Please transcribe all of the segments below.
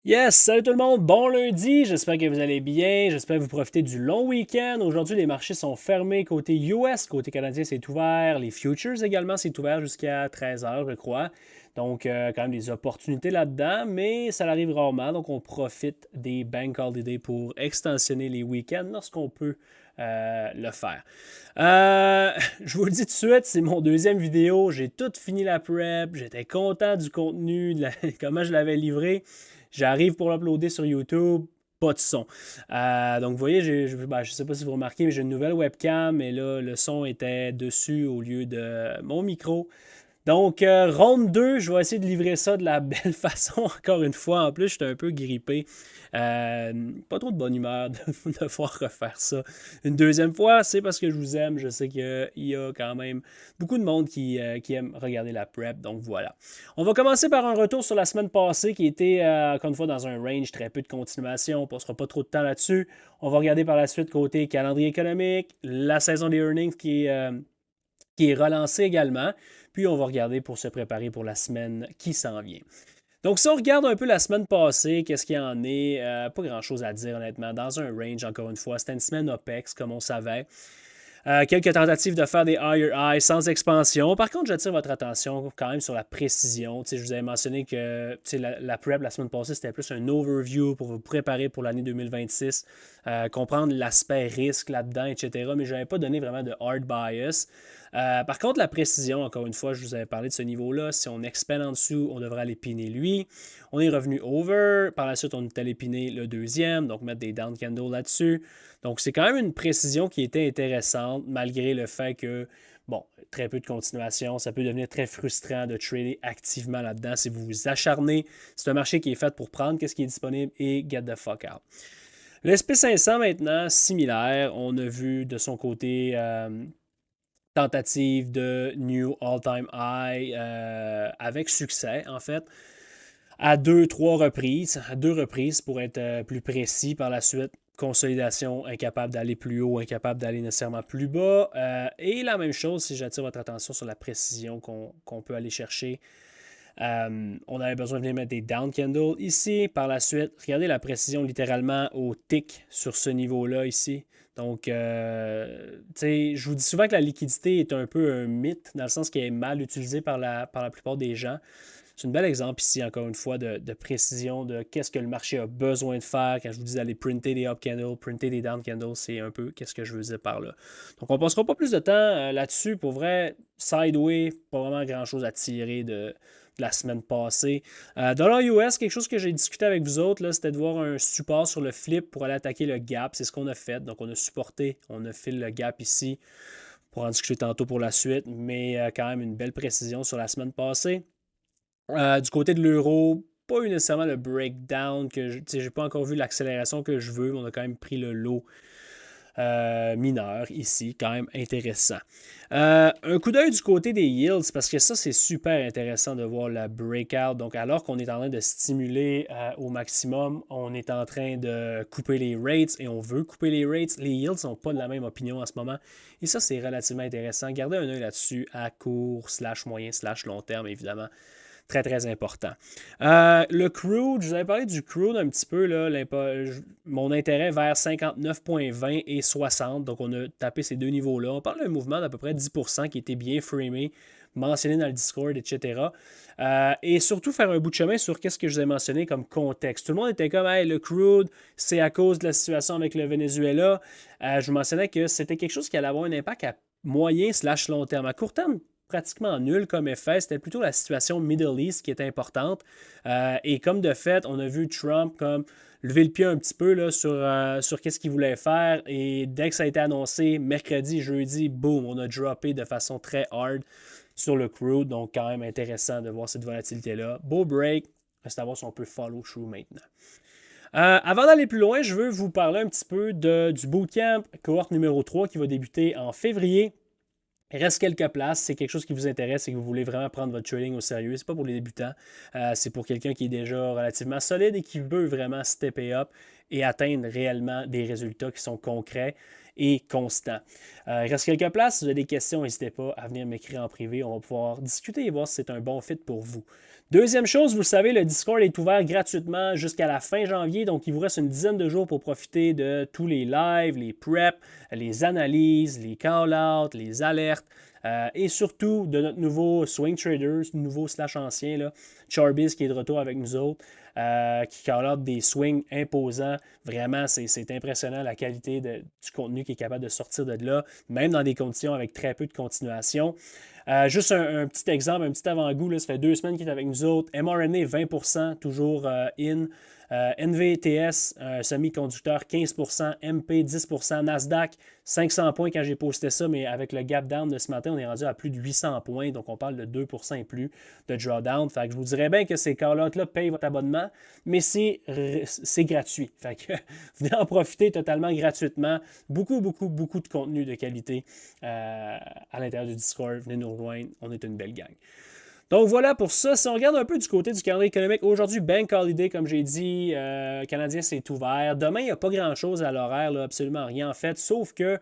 Yes, salut tout le monde, bon lundi, j'espère que vous allez bien, j'espère que vous profitez du long week-end. Aujourd'hui, les marchés sont fermés côté US, côté canadien c'est ouvert, les futures également c'est ouvert jusqu'à 13 h, je crois. Donc, quand même des opportunités là-dedans, mais ça arrive rarement, donc on profite des bank holidays pour extensionner les week-ends lorsqu'on peut le faire. Euh, je vous le dis tout de suite, c'est mon deuxième vidéo, j'ai tout fini la prep, j'étais content du contenu, comment je l'avais livré. J'arrive pour l'uploader sur YouTube, pas de son. Donc, vous voyez, je ne sais pas si vous remarquez, mais j'ai une nouvelle webcam, et là, le son était dessus au lieu de mon micro. Donc, ronde 2, je vais essayer de livrer ça de la belle façon, encore une fois. En plus, j'étais un peu grippé. Pas trop de bonne humeur de devoir refaire ça une deuxième fois. C'est parce que je vous aime. Je sais qu'il y a quand même beaucoup de monde qui aime regarder la prep. Donc, voilà. On va commencer par un retour sur la semaine passée qui était, encore une fois, dans un range très peu de continuation. On ne passera pas trop de temps là-dessus. On va regarder par la suite côté calendrier économique, la saison des earnings qui est relancée également. Puis on va regarder pour se préparer pour la semaine qui s'en vient. Donc, si on regarde un peu la semaine passée, qu'est-ce qu'il y en est? Pas grand-chose à dire, honnêtement. Dans un range, encore une fois, c'était une semaine OPEX, comme on savait. Quelques tentatives de faire des higher highs sans expansion. Par contre, j'attire votre attention quand même sur la précision. Je vous avais mentionné que la prep la semaine passée, c'était plus un overview pour vous préparer pour l'année 2026, comprendre l'aspect risque là-dedans, etc. Mais je n'avais pas donné vraiment de hard bias. Par contre, la précision, encore une fois, je vous avais parlé de ce niveau-là. Si on expand en dessous, on devrait aller piner lui. On est revenu over. Par la suite, on est allé piner le deuxième, donc mettre des down candles là-dessus. Donc, c'est quand même une précision qui était intéressante, malgré le fait que, bon, très peu de continuation, ça peut devenir très frustrant de trader activement là-dedans si vous vous acharnez. C'est un marché qui est fait pour prendre ce qui est disponible et get the fuck out. Le SP500 maintenant, similaire. On a vu de son côté tentative de new all-time high avec succès, en fait, à trois reprises, à deux reprises pour être plus précis par la suite. Consolidation, incapable d'aller plus haut, incapable d'aller nécessairement plus bas. Et la même chose, si j'attire votre attention sur la précision qu'on peut aller chercher. On avait besoin de venir mettre des down candles ici. Par la suite, regardez la précision littéralement au tick sur ce niveau-là ici. Donc, je vous dis souvent que la liquidité est un peu un mythe, dans le sens qu'elle est mal utilisée par la plupart des gens. C'est un bel exemple ici, encore une fois, de précision de qu'est-ce que le marché a besoin de faire. Quand je vous dis d'aller printer des up candles, printer des down candles, c'est un peu qu'est-ce que je veux dire par là. Donc, on ne passera pas plus de temps là-dessus. Pour vrai, sideway, pas vraiment grand-chose à tirer de la semaine passée. Dollar US, quelque chose que j'ai discuté avec vous autres, c'était de voir un support sur le flip pour aller attaquer le gap. C'est ce qu'on a fait. Donc, on a supporté, on a filé le gap ici pour en discuter tantôt pour la suite, mais quand même une belle précision sur la semaine passée. Du côté de l'euro, pas eu nécessairement le breakdown que j'ai pas encore vu l'accélération que je veux, mais on a quand même pris le lot mineur ici, quand même intéressant. Un coup d'œil du côté des yields, parce que ça, c'est super intéressant de voir la breakout. Donc, alors qu'on est en train de stimuler au maximum, on est en train de couper les rates et on veut couper les rates. Les yields ne sont pas de la même opinion en ce moment. Et ça, c'est relativement intéressant. Gardez un œil là-dessus à court, /moyen, /long terme, évidemment. Très, très important. Le crude, je vous avais parlé du crude un petit peu, là, mon intérêt vers 59,20 et 60. Donc, on a tapé ces deux niveaux-là. On parle d'un mouvement d'à peu près 10% qui était bien framé, mentionné dans le Discord, etc. Et surtout faire un bout de chemin sur qu'est-ce que je vous ai mentionné comme contexte. Tout le monde était comme, hey, le crude, c'est à cause de la situation avec le Venezuela. Je vous mentionnais que c'était quelque chose qui allait avoir un impact à moyen/long terme. À court terme, pratiquement nul comme effet. C'était plutôt la situation Middle East qui était importante. Et comme de fait, on a vu Trump comme lever le pied un petit peu là, sur qu'est-ce qu'il voulait faire. Et dès que ça a été annoncé, mercredi, jeudi, boum, on a droppé de façon très hard sur le crude. Donc, quand même intéressant de voir cette volatilité-là. Beau break. Reste à voir si on peut follow through maintenant. Avant d'aller plus loin, je veux vous parler un petit peu du bootcamp cohorte numéro 3 qui va débuter en février. Il reste quelques places. C'est quelque chose qui vous intéresse et que vous voulez vraiment prendre votre trading au sérieux. C'est pas pour les débutants. C'est pour quelqu'un qui est déjà relativement solide et qui veut vraiment stepper up et atteindre réellement des résultats qui sont concrets et constant. Il reste quelques places. Si vous avez des questions, n'hésitez pas à venir m'écrire en privé. On va pouvoir discuter et voir si c'est un bon fit pour vous. Deuxième chose, vous le savez, le Discord est ouvert gratuitement jusqu'à la fin janvier, donc il vous reste une dizaine de jours pour profiter de tous les lives, les preps, les analyses, les call-outs, les alertes, et surtout de notre nouveau Swing Traders, nouveau slash ancien, là, Charbiz qui est de retour avec nous autres, qui call-out des swings imposants. Vraiment, c'est impressionnant la qualité du contenu qui est capable de sortir de là, même dans des conditions avec très peu de continuation. Juste un petit exemple, un petit avant-goût, là, ça fait 2 semaines qu'il est avec nous autres. mRNA, 20%, toujours in. NVTS, semi-conducteur, 15%, MP, 10%, Nasdaq, 500 points quand j'ai posté ça, mais avec le gap down de ce matin, on est rendu à plus de 800 points, donc on parle de 2% et plus de drawdown. Fait que je vous dirais bien que ces call-outs-là payent votre abonnement, mais c'est gratuit. Fait que venez en profiter totalement gratuitement. Beaucoup de contenu de qualité à l'intérieur du Discord. Venez nous rejoindre, on est une belle gang. Donc voilà pour ça. Si on regarde un peu du côté du calendrier économique, aujourd'hui, Bank Holiday, comme j'ai dit, Canadien, c'est ouvert. Demain, il n'y a pas grand-chose à l'horaire, là, absolument rien en fait, sauf que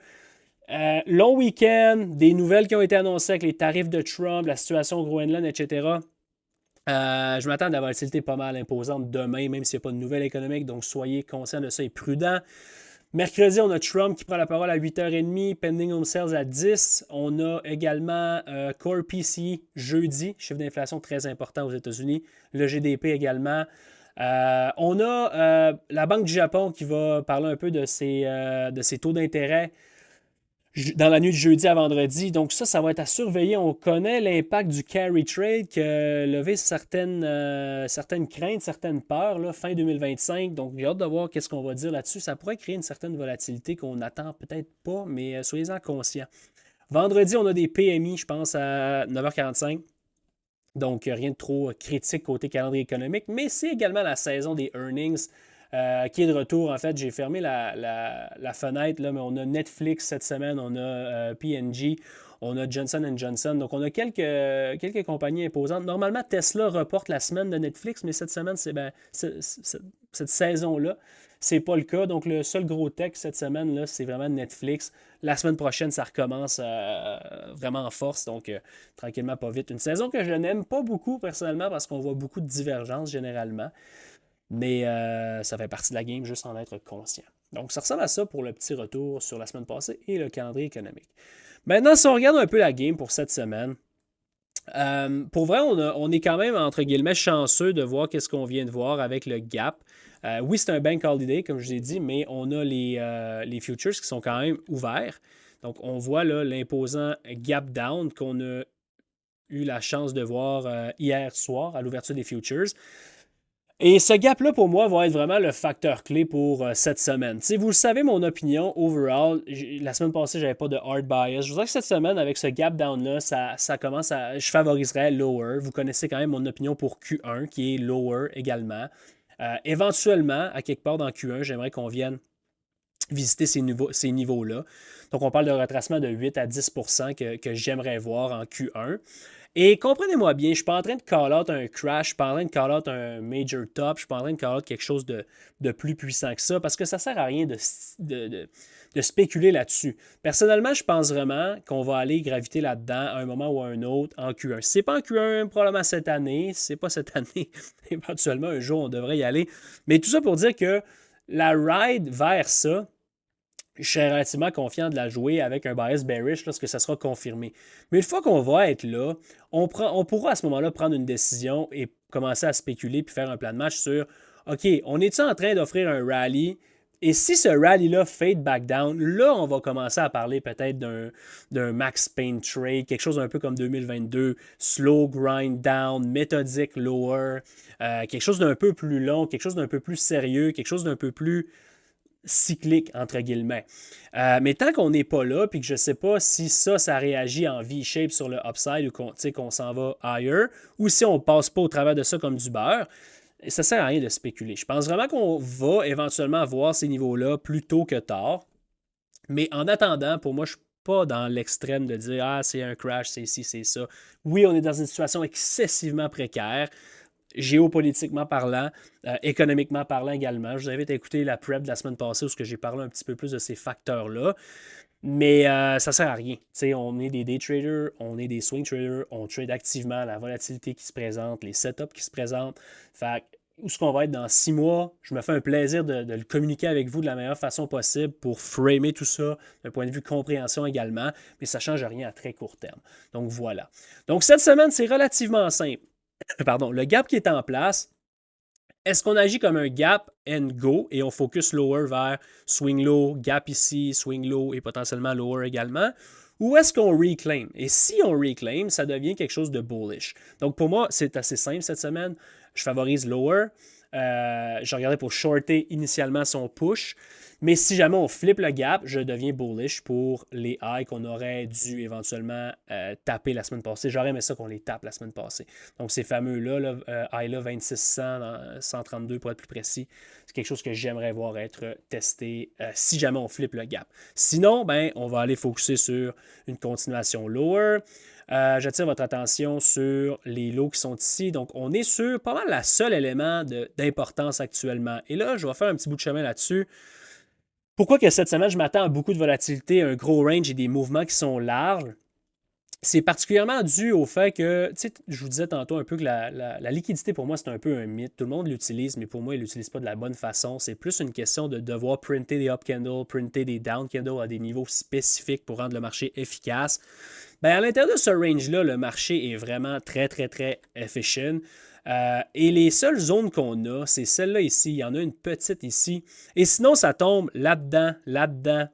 long week-end, des nouvelles qui ont été annoncées avec les tarifs de Trump, la situation au Groenland, etc. Je m'attends à la volatilité pas mal imposante demain, même s'il n'y a pas de nouvelles économiques, donc soyez conscients de ça et prudents. Mercredi, on a Trump qui prend la parole à 8h30, pending home sales à 10. On a également Core PCE jeudi, chiffre d'inflation très important aux États-Unis. Le GDP également. On a la Banque du Japon qui va parler un peu de ses taux d'intérêt dans la nuit de jeudi à vendredi. Donc ça va être à surveiller. On connaît l'impact du carry trade qui a levé certaines craintes, certaines peurs là, fin 2025. Donc j'ai hâte de voir qu'est-ce qu'on va dire là-dessus. Ça pourrait créer une certaine volatilité qu'on n'attend peut-être pas, mais soyez-en conscients. Vendredi, on a des PMI, je pense, à 9h45. Donc rien de trop critique côté calendrier économique, mais c'est également la saison des earnings. Qui est de retour. En fait, j'ai fermé la fenêtre, là, mais on a Netflix cette semaine, on a P&G, on a Johnson & Johnson. Donc, on a quelques compagnies imposantes. Normalement, Tesla reporte la semaine de Netflix, mais cette semaine, cette saison-là, c'est pas le cas. Donc, le seul gros tech cette semaine, là, c'est vraiment Netflix. La semaine prochaine, ça recommence vraiment en force. Donc, tranquillement, pas vite. Une saison que je n'aime pas beaucoup, personnellement, parce qu'on voit beaucoup de divergences, généralement. Mais ça fait partie de la game, juste en être conscient. Donc, ça ressemble à ça pour le petit retour sur la semaine passée et le calendrier économique. Maintenant, si on regarde un peu la game pour cette semaine, pour vrai, on est quand même, entre guillemets, chanceux de voir qu'est-ce qu'on vient de voir avec le gap. Oui, c'est un bank holiday, comme je vous ai dit, mais on a les futures qui sont quand même ouverts. Donc, on voit là l'imposant gap down qu'on a eu la chance de voir hier soir à l'ouverture des futures. Et ce gap-là, pour moi, va être vraiment le facteur clé pour cette semaine. T'sais, vous le savez, mon opinion, overall, la semaine passée, je n'avais pas de hard bias. Je voudrais que cette semaine, avec ce gap down-là, ça commence à... Je favoriserais lower. Vous connaissez quand même mon opinion pour Q1, qui est lower également. Éventuellement, à quelque part dans Q1, j'aimerais qu'on vienne visiter ces niveaux-là. Donc, on parle de retracement de 8 à 10 que j'aimerais voir en Q1. Et comprenez-moi bien, je ne suis pas en train de call-out un crash, je ne suis pas en train de call-out un major top, je ne suis pas en train de call-out quelque chose de plus puissant que ça, parce que ça ne sert à rien de spéculer là-dessus. Personnellement, je pense vraiment qu'on va aller graviter là-dedans à un moment ou à un autre en Q1. Si ce n'est pas en Q1, probablement cette année. Si ce n'est pas cette année, éventuellement, un jour, on devrait y aller. Mais tout ça pour dire que la ride vers ça, je serais relativement confiant de la jouer avec un bias bearish lorsque ça sera confirmé. Mais une fois qu'on va être là, on pourra à ce moment-là prendre une décision et commencer à spéculer puis faire un plan de match sur OK, on est-tu en train d'offrir un rallye? Et si ce rallye-là fade back down, là, on va commencer à parler peut-être d'un max pain trade, quelque chose un peu comme 2022, slow grind down, méthodique lower, quelque chose d'un peu plus long, quelque chose d'un peu plus sérieux, quelque chose d'un peu plus cyclique, entre guillemets. Mais tant qu'on n'est pas là, puis que je ne sais pas si ça réagit en V-shape sur le upside ou qu'on s'en va higher, ou si on ne passe pas au travers de ça comme du beurre, ça ne sert à rien de spéculer. Je pense vraiment qu'on va éventuellement voir ces niveaux-là plus tôt que tard. Mais en attendant, pour moi, je ne suis pas dans l'extrême de dire « Ah, c'est un crash, c'est ci, c'est ça ». Oui, on est dans une situation excessivement précaire. géopolitiquement parlant, économiquement parlant également. Je vous invite à écouter la prep de la semaine passée où j'ai parlé un petit peu plus de ces facteurs-là. Mais ça ne sert à rien. T'sais, on est des day traders, on est des swing traders, on trade activement la volatilité qui se présente, les setups qui se présentent. Fait où est-ce qu'on va être dans 6 mois? Je me fais un plaisir de le communiquer avec vous de la meilleure façon possible pour framer tout ça d'un point de vue compréhension également, mais ça ne change rien à très court terme. Donc voilà. Donc cette semaine, c'est relativement simple. Pardon, le gap qui est en place, est-ce qu'on agit comme un gap and go et on focus lower vers swing low, gap ici, swing low et potentiellement lower également? Ou est-ce qu'on reclaim? Et si on reclaim, ça devient quelque chose de bullish. Donc pour moi, c'est assez simple cette semaine. Je favorise lower. Je regardais pour shorter initialement son push. Mais si jamais on flippe le gap, je deviens bullish pour les highs qu'on aurait dû éventuellement taper la semaine passée. J'aurais aimé ça qu'on les tape la semaine passée. Donc ces fameux-là, high-là 2600, 132 pour être plus précis, c'est quelque chose que j'aimerais voir être testé si jamais on flippe le gap. Sinon, ben, on va aller focuser sur une continuation lower. J'attire votre attention sur les lows qui sont ici. Donc, on est sur pas mal la seule élément d'importance actuellement. Et là, je vais faire un petit bout de chemin là-dessus. Pourquoi que cette semaine, je m'attends à beaucoup de volatilité, un gros range et des mouvements qui sont larges? C'est particulièrement dû au fait que, tu sais, je vous disais tantôt un peu que la liquidité, pour moi, c'est un peu un mythe. Tout le monde l'utilise, mais pour moi, il ne l'utilise pas de la bonne façon. C'est plus une question de devoir printer des up candles, printer des down candles à des niveaux spécifiques pour rendre le marché efficace. Bien, à l'intérieur de ce range-là, le marché est vraiment très, très, très efficient. Et les seules zones qu'on a, c'est celle-là ici. Il y en a une petite ici. Et sinon, ça tombe là-dedans, là-dedans.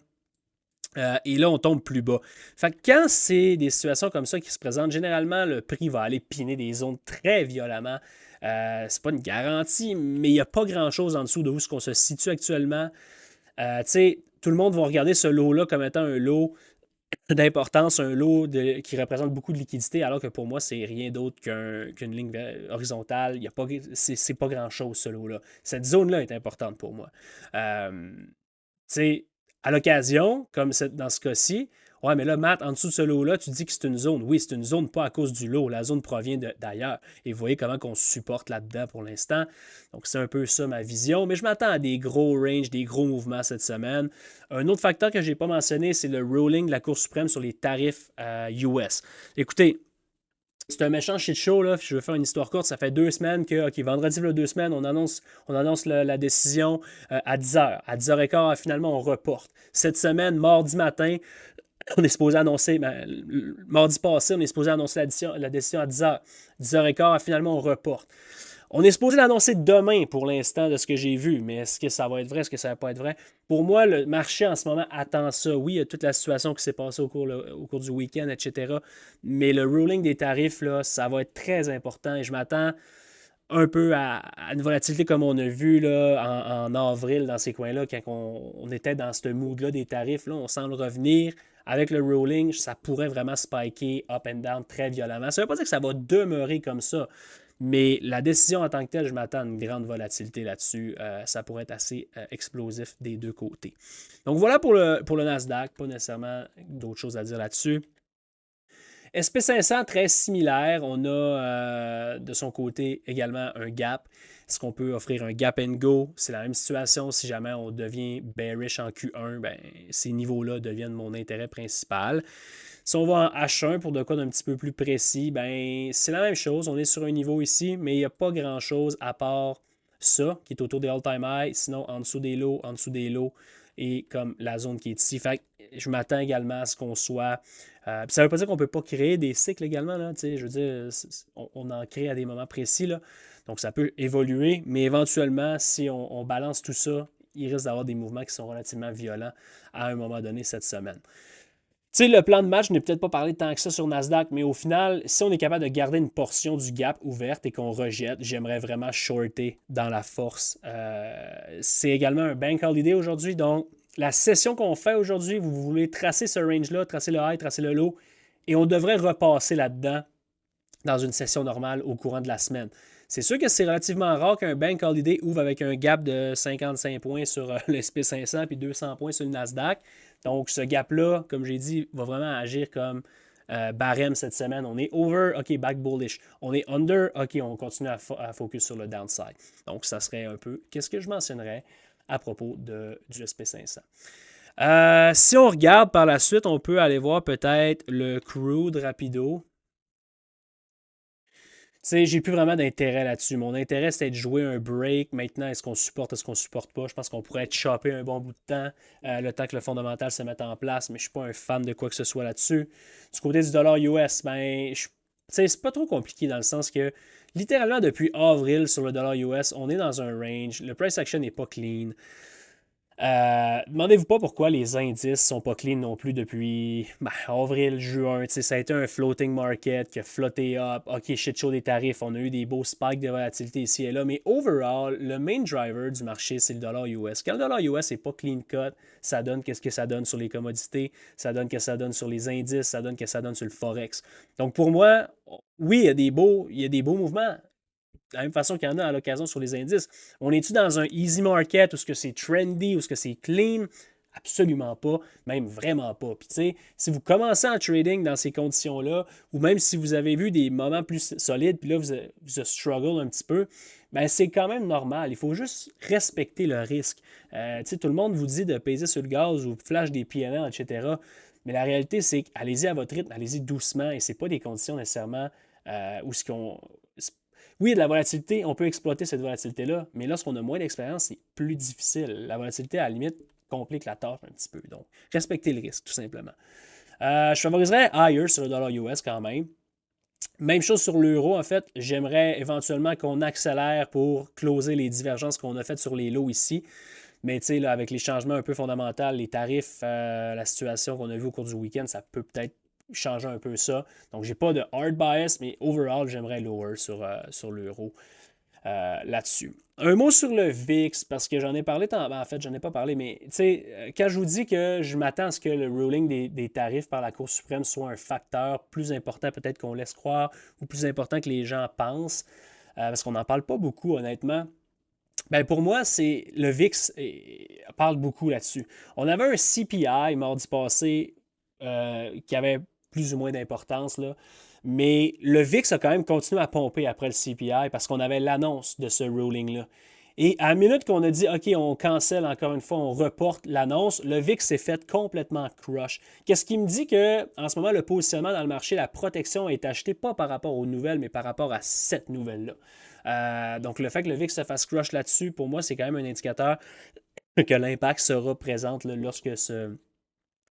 Et là, on tombe plus bas. Fait que quand c'est des situations comme ça qui se présentent, généralement, le prix va aller piner des zones très violemment. C'est pas une garantie, mais il n'y a pas grand-chose en dessous de où est-ce qu'on se situe actuellement. Tu sais, tout le monde va regarder ce lot-là comme étant un lot d'importance, un lot qui représente beaucoup de liquidité, alors que pour moi, c'est rien d'autre qu'une ligne horizontale. C'est pas grand-chose, ce lot-là. Cette zone-là est importante pour moi. Tu sais, à l'occasion, comme dans ce cas-ci, ouais, mais là, Matt, en dessous de ce lot-là, tu dis que c'est une zone. Oui, c'est une zone pas à cause du lot. La zone provient d'ailleurs. Et vous voyez comment on se supporte là-dedans pour l'instant. Donc, c'est un peu ça ma vision. Mais je m'attends à des gros ranges, des gros mouvements cette semaine. Un autre facteur que je n'ai pas mentionné, c'est le ruling de la Cour suprême sur les tarifs US. Écoutez, c'est un méchant shit show, là. Je vais faire une histoire courte. Ça fait 2 semaines que, OK, vendredi, 2 semaines, on annonce la décision à 10h. À 10h15, finalement, on reporte. Cette semaine, mardi matin, on est supposé annoncer, mardi passé, on est supposé annoncer la décision à 10h. 10h15, finalement, on reporte. On est supposé l'annoncer demain pour l'instant de ce que j'ai vu, mais est-ce que ça va être vrai, est-ce que ça va pas être vrai? Pour moi, le marché en ce moment attend ça. Oui, il y a toute la situation qui s'est passée au cours du week-end, etc. Mais le ruling des tarifs, là, ça va être très important et je m'attends un peu à une volatilité comme on a vu là, en avril dans ces coins-là, quand on était dans ce mood-là des tarifs. Là, on semble revenir avec le ruling, ça pourrait vraiment spiker up and down très violemment. Ça ne veut pas dire que ça va demeurer comme ça. Mais la décision en tant que telle, je m'attends à une grande volatilité là-dessus. Ça pourrait être assez explosif des deux côtés. Donc voilà pour le Nasdaq. Pas nécessairement d'autres choses à dire là-dessus. SP500, très similaire. On a de son côté également un gap. Est-ce qu'on peut offrir un gap and go? C'est la même situation. Si jamais on devient bearish en Q1, ben, ces niveaux-là deviennent mon intérêt principal. Si on va en H1 pour de quoi d'un petit peu plus précis, ben, c'est la même chose. On est sur un niveau ici, mais il n'y a pas grand-chose à part ça, qui est autour des all-time highs. Sinon, en dessous des lows, et comme la zone qui est ici. Fait que je m'attends également à ce qu'on soit... ça ne veut pas dire qu'on ne peut pas créer des cycles également. Là, je veux dire, on en crée à des moments précis. Là, donc, ça peut évoluer, mais éventuellement, si on balance tout ça, il risque d'avoir des mouvements qui sont relativement violents à un moment donné cette semaine. Tu sais, le plan de match, je n'ai peut-être pas parlé tant que ça sur Nasdaq, mais au final, si on est capable de garder une portion du gap ouverte et qu'on rejette, j'aimerais vraiment shorter dans la force. C'est également un bank holiday aujourd'hui, donc la session qu'on fait aujourd'hui, vous voulez tracer ce range-là, tracer le high, tracer le low, et on devrait repasser là-dedans dans une session normale au courant de la semaine. C'est sûr que c'est relativement rare qu'un bank holiday ouvre avec un gap de 55 points sur le SP500 puis 200 points sur le Nasdaq. Donc, ce gap-là, comme j'ai dit, va vraiment agir comme barème cette semaine. On est over, OK, back bullish. On est under, OK, on continue à focus sur le downside. Donc, ça serait un peu qu'est-ce que je mentionnerais à propos du SP500. Si on regarde par la suite, on peut aller voir peut-être le crude rapido. Tu sais, j'ai plus vraiment d'intérêt là-dessus. Mon intérêt, c'était de jouer un break. Maintenant, est-ce qu'on supporte, est-ce qu'on supporte pas? Je pense qu'on pourrait être choppé un bon bout de temps, le temps que le fondamental se mette en place, mais je suis pas un fan de quoi que ce soit là-dessus. Du côté du dollar US, ben, tu sais, c'est pas trop compliqué dans le sens que, littéralement, depuis avril sur le dollar US, on est dans un range. Le price action n'est pas clean. Demandez-vous pas pourquoi les indices sont pas clean non plus depuis avril, juin. Ça a été un floating market qui a flotté up. OK, shit show des tarifs. On a eu des beaux spikes de volatilité ici et là. Mais overall, le main driver du marché, c'est le dollar US. Quand le dollar US n'est pas clean cut, ça donne qu'est-ce que ça donne sur les commodités, ça donne qu'est-ce que ça donne sur les indices, ça donne qu'est-ce que ça donne sur le Forex. Donc pour moi, oui, il y a des beaux mouvements de la même façon qu'il y en a à l'occasion sur les indices. On est-tu dans un easy market où ce que c'est trendy, où ce que c'est clean? Absolument pas, même vraiment pas. Puis tu sais, si vous commencez en trading dans ces conditions-là, ou même si vous avez vu des moments plus solides, puis là, vous struggle un petit peu, ben c'est quand même normal. Il faut juste respecter le risque. Tu sais, tout le monde vous dit de peser sur le gaz ou flash des PNL, etc. Mais la réalité, c'est qu'allez-y à votre rythme, allez-y doucement, et ce n'est pas des conditions nécessairement où ce qu'on oui, il y a de la volatilité, on peut exploiter cette volatilité-là, mais lorsqu'on a moins d'expérience, c'est plus difficile. La volatilité, à la limite, complique la tâche un petit peu. Donc, respectez le risque, tout simplement. Je favoriserais higher sur le dollar US quand même. Même chose sur l'euro, en fait. J'aimerais éventuellement qu'on accélère pour closer les divergences qu'on a faites sur les lows ici. Mais tu sais, là, avec les changements un peu fondamentaux, les tarifs, la situation qu'on a vue au cours du week-end, ça peut peut-être changer un peu ça. Donc, j'ai pas de hard bias, mais overall, j'aimerais lower sur l'euro là-dessus. Un mot sur le VIX, parce que j'en ai parlé, en fait, j'en ai pas parlé, mais tu sais, quand je vous dis que je m'attends à ce que le ruling des tarifs par la Cour suprême soit un facteur plus important peut-être qu'on laisse croire, ou plus important que les gens pensent, parce qu'on n'en parle pas beaucoup, honnêtement. Ben pour moi, c'est le VIX parle beaucoup là-dessus. On avait un CPI mardi passé qui avait plus ou moins d'importance, là. Mais le VIX a quand même continué à pomper après le CPI parce qu'on avait l'annonce de ce ruling-là. Et à la minute qu'on a dit, OK, on cancelle encore une fois, on reporte l'annonce, le VIX s'est fait complètement crush. Qu'est-ce qui me dit que en ce moment, le positionnement dans le marché, la protection est achetée pas par rapport aux nouvelles, mais par rapport à cette nouvelle-là. Donc, le fait que le VIX se fasse crush là-dessus, pour moi, c'est quand même un indicateur que l'impact sera présent là, lorsque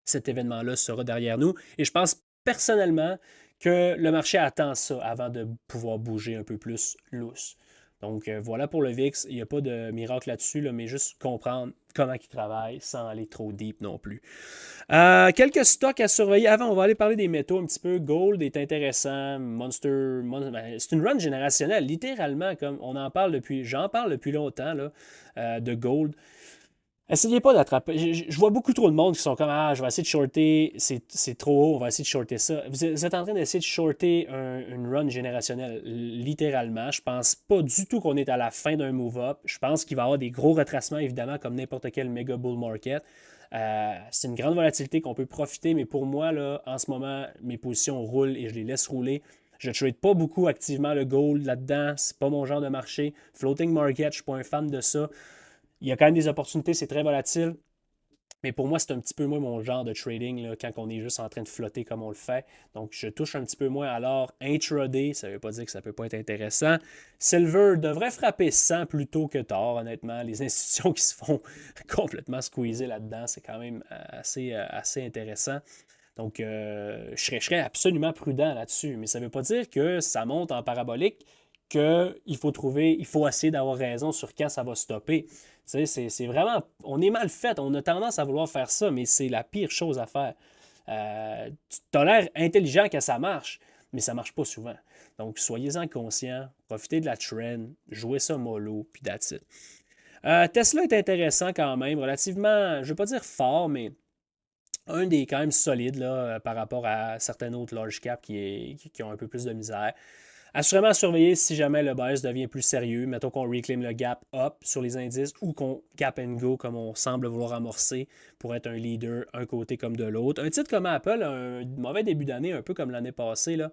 cet événement-là sera derrière nous. Et je pense personnellement que le marché attend ça avant de pouvoir bouger un peu plus lousse. Donc voilà pour le VIX. Il n'y a pas de miracle là-dessus, là, mais juste comprendre comment il travaille sans aller trop deep non plus. Quelques stocks à surveiller. Avant, on va aller parler des métaux un petit peu. Gold est intéressant. C'est une run générationnelle, littéralement, comme on en parle depuis, j'en parle depuis longtemps là, de gold. Essayez pas d'attraper. Je vois beaucoup trop de monde qui sont comme ah, je vais essayer de shorter, c'est trop haut, on va essayer de shorter ça. Vous êtes en train d'essayer de shorter une run générationnelle, littéralement. Je pense pas du tout qu'on est à la fin d'un move-up. Je pense qu'il va y avoir des gros retracements, évidemment, comme n'importe quel méga bull market. C'est une grande volatilité qu'on peut profiter, mais pour moi, là, en ce moment, mes positions roulent et je les laisse rouler. Je ne trade pas beaucoup activement le gold là-dedans. C'est pas mon genre de marché. Floating market, je ne suis pas un fan de ça. Il y a quand même des opportunités, c'est très volatile. Mais pour moi, c'est un petit peu moins mon genre de trading là, quand on est juste en train de flotter comme on le fait. Donc, je touche un petit peu moins. Alors, intraday, ça ne veut pas dire que ça ne peut pas être intéressant. Silver devrait frapper 100 plus tôt que tard, honnêtement. Les institutions qui se font complètement squeezer là-dedans, c'est quand même assez intéressant. Donc, je serais absolument prudent là-dessus. Mais ça ne veut pas dire que ça monte en parabolique, qu'il faut essayer d'avoir raison sur quand ça va stopper. Tu sais, c'est vraiment, on est mal fait, on a tendance à vouloir faire ça, mais c'est la pire chose à faire. Tu as l'air intelligent que ça marche, mais ça ne marche pas souvent. Donc, soyez-en conscients, profitez de la trend, jouez ça mollo, puis that's it. Tesla est intéressant quand même, relativement, je ne veux pas dire fort, mais un des quand même solides là, par rapport à certains autres large caps qui ont un peu plus de misère. Assurément à surveiller si jamais le bias devient plus sérieux. Mettons qu'on reclaim le gap up sur les indices ou qu'on gap and go comme on semble vouloir amorcer pour être un leader un côté comme de l'autre. Un titre comme Apple a un mauvais début d'année, un peu comme l'année passée. Là.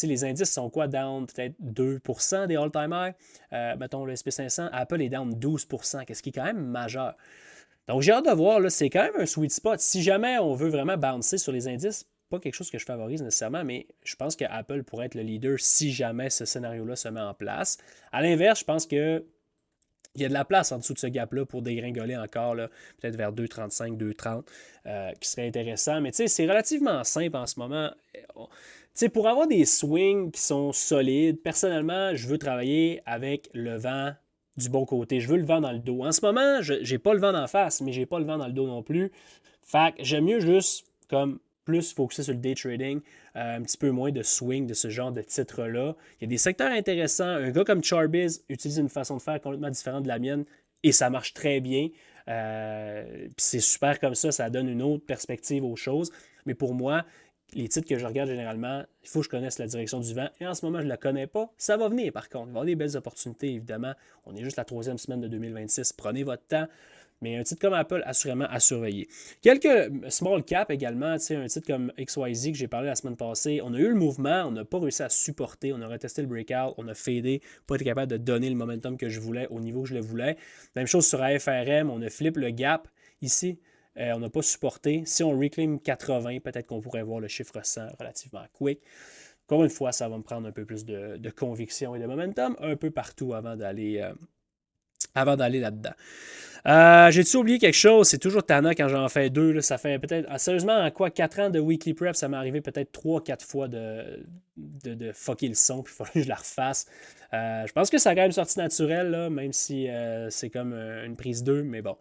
Les indices sont quoi? Down peut-être 2% des all-time high. Mettons le SP500, Apple est down 12%, ce qui est quand même majeur. Donc j'ai hâte de voir, là, c'est quand même un sweet spot. Si jamais on veut vraiment bouncer sur les indices, pas quelque chose que je favorise nécessairement, mais je pense que Apple pourrait être le leader si jamais ce scénario-là se met en place. À l'inverse, je pense que il y a de la place en dessous de ce gap-là pour dégringoler encore, peut-être vers 2,35, 2,30, qui serait intéressant. Mais tu sais, c'est relativement simple en ce moment. Pour avoir des swings qui sont solides, personnellement, je veux travailler avec le vent du bon côté. Je veux le vent dans le dos. En ce moment, je n'ai pas le vent d'en face, mais je n'ai pas le vent dans le dos non plus. Fait que j'aime mieux juste comme plus focuser sur le day trading, un petit peu moins de swing de ce genre de titre-là. Il y a des secteurs intéressants. Un gars comme Charbiz utilise une façon de faire complètement différente de la mienne et ça marche très bien. Puis c'est super comme ça donne une autre perspective aux choses. Mais pour moi, les titres que je regarde généralement, il faut que je connaisse la direction du vent. Et en ce moment, je ne la connais pas. Ça va venir, par contre. Il va y avoir des belles opportunités, évidemment. On est juste la 3e semaine de 2026. Prenez votre temps. Mais un titre comme Apple, assurément à surveiller. Quelques small caps également. Un titre comme XYZ que j'ai parlé la semaine passée. On a eu le mouvement. On n'a pas réussi à supporter. On a retesté le breakout. On a fadé. Pas été capable de donner le momentum que je voulais au niveau que je le voulais. Même chose sur AFRM. On a flip le gap ici. On n'a pas supporté. Si on reclaim 80, peut-être qu'on pourrait voir le chiffre 100 relativement quick. Encore une fois, ça va me prendre un peu plus de conviction et de momentum un peu partout avant d'aller là-dedans. J'ai-tu oublié quelque chose? C'est toujours tannant quand j'en fais 2. Là, ça fait peut-être, sérieusement, en quoi 4 ans de weekly prep, ça m'est arrivé peut-être 3-4 fois de fucker le son, puis il fallait que je la refasse. Je pense que ça a quand même sorti naturel, là, même si c'est comme une prise 2, mais bon.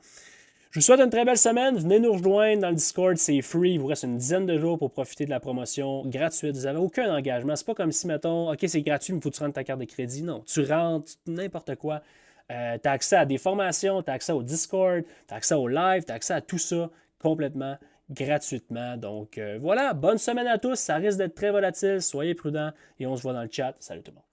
Je vous souhaite une très belle semaine. Venez nous rejoindre dans le Discord, c'est free. Il vous reste une dizaine de jours pour profiter de la promotion gratuite. Vous n'avez aucun engagement. C'est pas comme si, mettons, OK, c'est gratuit, mais il faut que tu rentres ta carte de crédit. Non, tu rentres n'importe quoi. Tu as accès à des formations, tu as accès au Discord, tu as accès au live, tu as accès à tout ça complètement gratuitement. Donc voilà, bonne semaine à tous. Ça risque d'être très volatile. Soyez prudents et on se voit dans le chat. Salut tout le monde.